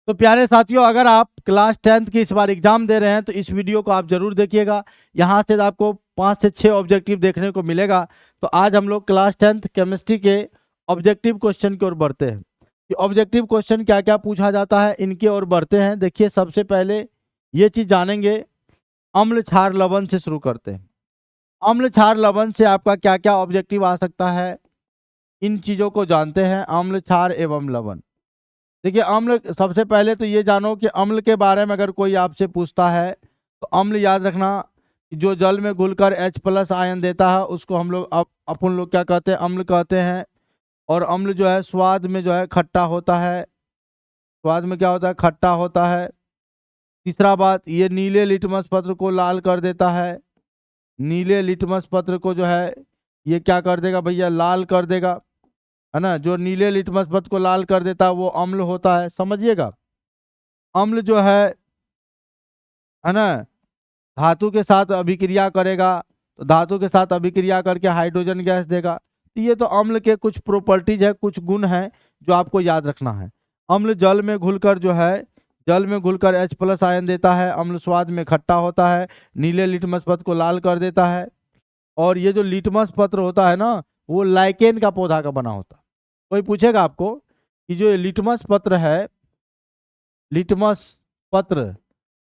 तो प्यारे साथियों, अगर आप क्लास 10th की इस बार एग्जाम दे रहे हैं तो इस वीडियो को आप जरूर देखिएगा। यहाँ से आपको 5 से 6 ऑब्जेक्टिव देखने को मिलेगा। तो आज हम लोग क्लास 10th केमिस्ट्री के ऑब्जेक्टिव क्वेश्चन की ओर बढ़ते हैं कि ऑब्जेक्टिव क्वेश्चन क्या क्या पूछा जाता है, इनकी ओर बढ़ते हैं। देखिए, सबसे पहले ये चीज जानेंगे, अम्ल क्षार लवण से शुरू करते हैं। अम्ल क्षार लवण से आपका क्या क्या ऑब्जेक्टिव आ सकता है, इन चीजों को जानते हैं। अम्ल क्षार एवं लवण। देखिए, अम्ल, सबसे पहले तो ये जानो कि अम्ल के बारे में अगर कोई आपसे पूछता है तो अम्ल याद रखना, जो जल में घुलकर H+ आयन देता है उसको हम लोग अपन लोग क्या कहते हैं, अम्ल कहते हैं। और अम्ल जो है स्वाद में जो है खट्टा होता है। स्वाद में क्या होता है, खट्टा होता है। तीसरा बात, ये नीले लिटमस पत्र को लाल कर देता है। नीले लिटमस पत्र को जो है ये क्या कर देगा भैया, लाल कर देगा, है ना। जो नीले लिटमस पत्र को लाल कर देता है वो अम्ल होता है, समझिएगा। अम्ल जो है ना, धातु के साथ अभिक्रिया करेगा, तो धातु के साथ अभिक्रिया करके हाइड्रोजन गैस देगा। तो ये तो अम्ल के कुछ प्रॉपर्टीज है, कुछ गुण हैं जो आपको याद रखना है। अम्ल जल में घुलकर जो है, जल में घुलकर H+ आयन देता है। अम्ल स्वाद में खट्टा होता है। नीले लिटमस पत्र को लाल कर देता है। और ये जो लिटमस पत्र होता है ना, वो लाइकेन का पौधा का बना होता है। कोई पूछेगा आपको कि जो लिटमस पत्र है, लिटमस पत्र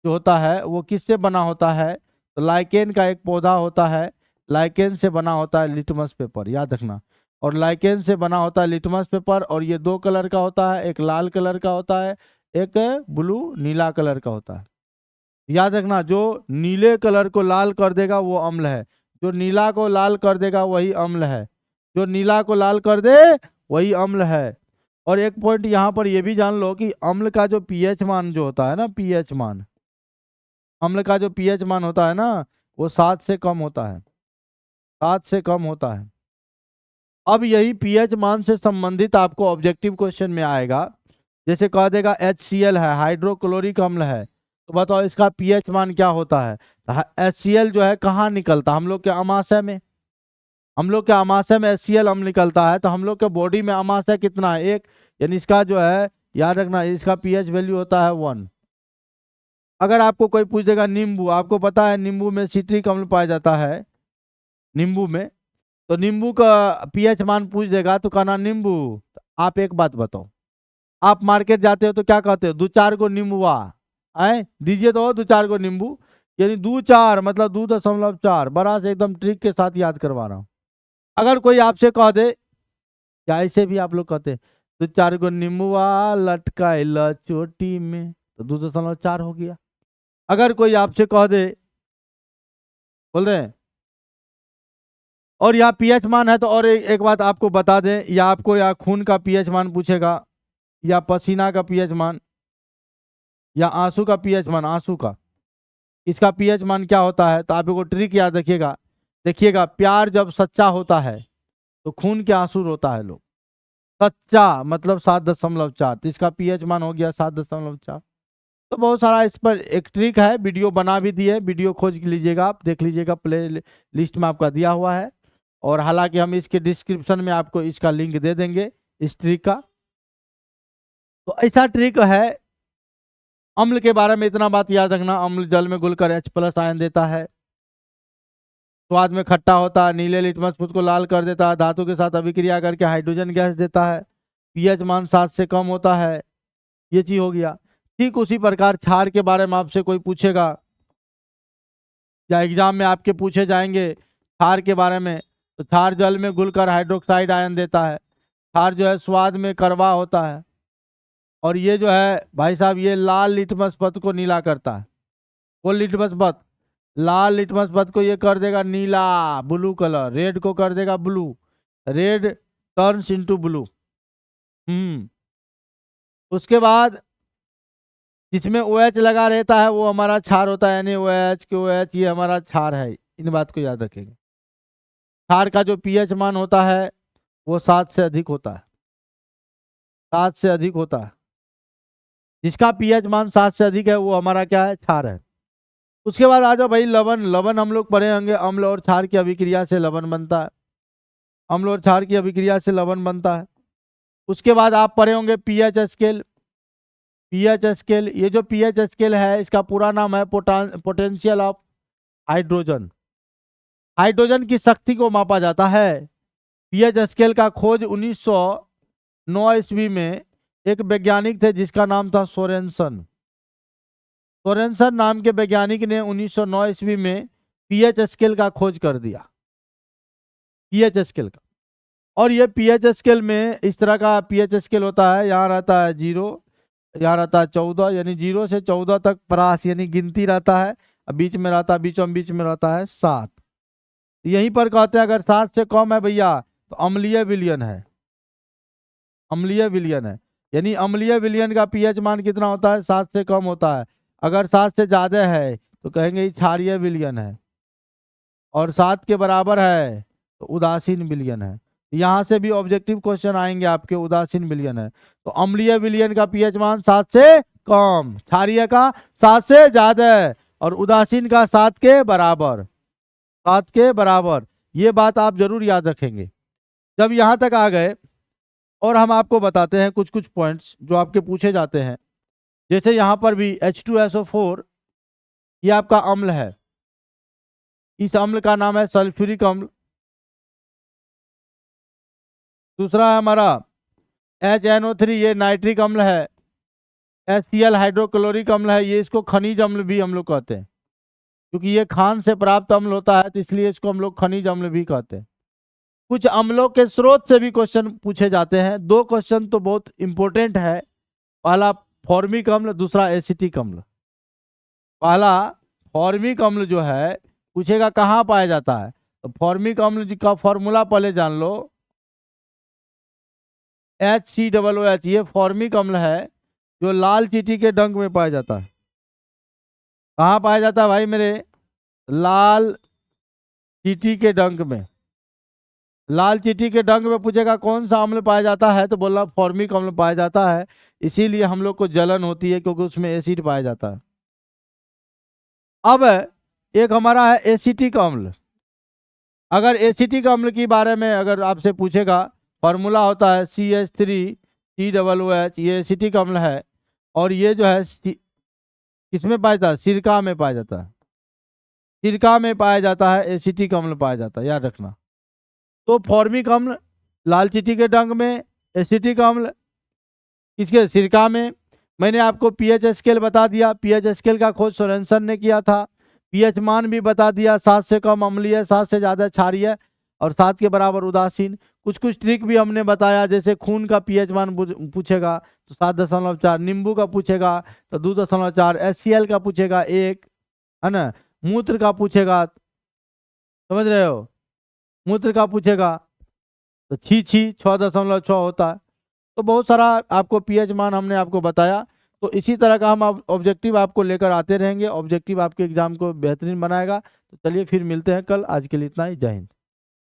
जो होता है वो किससे बना होता है, तो लाइकेन का एक पौधा होता है, लाइकेन से बना होता है लिटमस पेपर, याद रखना। और लाइकेन से बना होता है लिटमस पेपर। और ये 2 कलर का होता है, एक लाल कलर का होता है, एक ब्लू नीला कलर का होता है। याद रखना, जो नीले कलर को लाल कर देगा वो अम्ल है, जो नीला को लाल कर देगा वही अम्ल है, जो नीला को लाल कर दे वही अम्ल है। और एक पॉइंट यहाँ पर ये भी जान लो कि अम्ल का जो पीएच मान जो होता है ना, पीएच मान, अम्ल का जो पीएच मान होता है ना, वो 7 से कम होता है, 7 से कम होता है। अब यही पीएच मान से संबंधित आपको ऑब्जेक्टिव क्वेश्चन में आएगा। जैसे कह देगा HCl है, हाइड्रोक्लोरिक अम्ल है, तो बताओ इसका पीएच मान क्या होता है। HCl जो है कहाँ निकलता है, हम लोग के अमाशय में। हम लोग के अमाशय में HCl अम्ल निकलता है। तो हम लोग के बॉडी में अमाशय कितना है, 1, यानी इसका जो है याद रखना, इसका पीएच वैल्यू होता है 1। अगर आपको कोई पूछ देगा नींबू, आपको पता है नींबू में सिट्रिक अम्ल पाया जाता है, नींबू में, तो नींबू का पीएच मान पूछ देगा तो कहना नींबू। तो आप एक बात बताओ, आप मार्केट जाते हो तो क्या कहते हो, 2-4 गो नींबुआ आए दीजिए, तो 2-4 गो नींबू, यानी 2-4 मतलब 2.4। बड़ा से एकदम ट्रिक के साथ याद करवा रहा हूँ। अगर कोई आपसे कह दे, या ऐसे भी आप लोग कहते हैं 2-4 गो नींबुआ लटकाइल चोटी में, तो 2.4 हो गया। अगर कोई आपसे कह दे, बोल रहे हैं, और यहाँ पीएच मान है, तो और एक बात आपको बता दें, या आपको या खून का पीएच मान पूछेगा, या पसीना का पीएच मान, या आंसू का पीएच मान, आंसू का, इसका पीएच मान क्या होता है, तो आप एक ट्रिक याद रखिएगा। देखिएगा, प्यार जब सच्चा होता है तो खून के आंसू रोता है लोग, सच्चा मतलब 7.4, तो इसका पीएच मान हो गया 7.4। तो बहुत सारा इस पर एक ट्रिक है, वीडियो बना भी दिए, वीडियो खोज लीजिएगा, आप देख लीजिएगा, प्ले लिस्ट में आपका दिया हुआ है। और हालांकि हम इसके डिस्क्रिप्शन में आपको इसका लिंक दे देंगे इस ट्रिक का। तो ऐसा ट्रिक है। अम्ल के बारे में इतना बात याद रखना, अम्ल जल में घुलकर H+ आयन देता है, स्वाद में खट्टा होता है, नीले लिटमस पत्र को लाल कर देता है, धातु के साथ अभिक्रिया करके हाइड्रोजन गैस देता है, पीएच मान 7 से कम होता है। ये चीज हो गया। ठीक उसी प्रकार क्षार के बारे में आपसे कोई पूछेगा, या एग्जाम में आपके पूछे जाएंगे क्षार के बारे में, तो क्षार जल में घुलकर हाइड्रोक्साइड आयन देता है। क्षार जो है स्वाद में कड़वा होता है। और ये जो है भाई साहब, ये लाल लिटमस पत्र को नीला करता है। वो लिटमस पत्र, लाल लिटमस पत्र को ये कर देगा नीला, ब्लू कलर, रेड को कर देगा blue, red turns into blue. उसके बाद जिसमें OH लगा रहता है वो हमारा क्षार होता है, यानी OH के OH ये हमारा क्षार है। इन बात को याद रखेंगे। क्षार का जो पीएच मान होता है वो 7 से अधिक होता है, 7 से अधिक होता है। जिसका पीएच मान 7 से अधिक है वो हमारा क्या है, क्षार है। उसके बाद आ जाओ भाई लवण। लवण हम लोग पढ़े होंगे, अम्ल और क्षार की अभिक्रिया से लवण बनता है, अम्ल और क्षार की अभिक्रिया से लवण बनता है। उसके बाद आप पढ़े होंगे पीएच स्केल। पीएच स्केल, ये जो पीएच स्केल है इसका पूरा नाम है पोटेंशियल ऑफ हाइड्रोजन। हाइड्रोजन की शक्ति को मापा जाता है। पीएच स्केल का खोज 1909 ईस्वी में एक वैज्ञानिक थे जिसका नाम था सोरेनसन। सोरेनसन नाम के वैज्ञानिक ने 1909 ईस्वी में पीएच स्केल का खोज कर दिया, पीएच स्केल का। और ये पीएच स्केल में इस तरह का पीएच स्केल होता है, यहाँ रहता है 0, यहाँ रहता है 14, यानी 0 से 14 तक परास यानी गिनती रहता है, बीच में रहता है, बीच में रहता है 7। यहीं पर कहते हैं अगर 7 से कम है भैया तो अम्लीय विलयन है, अम्लीय विलयन है। यानी अम्लीय विलयन का पीएच मान कितना होता है? 7 से कम होता है। अगर 7 से ज्यादा है तो कहेंगे ये क्षारीय विलयन है, और 7 के बराबर है तो उदासीन विलयन है। यहाँ से भी ऑब्जेक्टिव क्वेश्चन आएंगे आपके, उदासीन विलयन है। तो अम्लीय विलयन का पीएच मान 7 से कम, क्षारीय का 7 से ज्यादा और उदासीन का 7 के बराबर, 7 के बराबर। ये बात आप जरूर याद रखेंगे। जब यहाँ तक आ गए और हम आपको बताते हैं कुछ कुछ पॉइंट्स जो आपके पूछे जाते हैं। जैसे यहाँ पर भी H2SO4 ये आपका अम्ल है, इस अम्ल का नाम है सल्फ्यूरिक अम्ल। दूसरा है हमारा HNO3, ये नाइट्रिक अम्ल है। HCl हाइड्रोक्लोरिक अम्ल है, ये इसको खनिज अम्ल भी हम लोग कहते हैं, क्योंकि ये खान से प्राप्त अम्ल होता है तो इसलिए इसको हम लोग खनिज अम्ल भी कहते हैं। कुछ अम्लों के स्रोत से भी क्वेश्चन पूछे जाते हैं। 2 क्वेश्चन तो बहुत इंपॉर्टेंट है, पहला फॉर्मिक अम्ल, दूसरा एसिटिक अम्ल। पहला फॉर्मिक अम्ल जो है पूछेगा कहाँ पाया जाता है, तो फॉर्मिक अम्ल का फॉर्मूला पहले जान लो, HCOOH। ये फॉर्मिक अम्ल है जो लाल चींटी के डंक में पाया जाता है। कहाँ पाया जाता है भाई मेरे? लाल चींटी के डंक में। लाल चींटी के डंक में पूछेगा कौन सा अम्ल पाया जाता है, तो बोला फॉर्मिक अम्ल पाया जाता है। इसीलिए हम लोग को जलन होती है, क्योंकि उसमें एसिड पाया जाता है। अब एक हमारा है एसिटिक अम्ल। अगर एसिटिक अम्ल के बारे में अगर आपसे पूछेगा, फॉर्मूला होता है CH3COOH। ये एसिटिक अम्ल है और ये जो है किसमें पाया जाता है? सिरका में पाया जाता है। सिरका में पाया जाता है एसिटिक अम्ल पाया जाता है, याद रखना। तो फॉर्मिक अम्ल लाल चींटी के डंक में, एसिटिक अम्ल इसके सिरका में। मैंने आपको पीएच स्केल बता दिया, पीएच स्केल का खोज सोरेनसन ने किया था। पीएच मान भी बता दिया, 7 से कम अम्लीय, 7 से ज्यादा क्षारीय और 7 के बराबर उदासीन। कुछ कुछ ट्रिक भी हमने बताया, जैसे खून का पीएच मान पूछेगा तो 7.4, नींबू का पूछेगा तो 2.4, HCl का पूछेगा 1, है ना। मूत्र का पूछेगा, समझ रहे हो, मूत्र का पूछेगा तो छी 6.6 होता है। तो बहुत सारा आपको पीएच मान हमने आपको बताया। तो इसी तरह का हम ऑब्जेक्टिव आपको लेकर आते रहेंगे, ऑब्जेक्टिव आपके एग्जाम को बेहतरीन बनाएगा। तो चलिए फिर मिलते हैं कल, आज के लिए इतना ही, जय हिंद।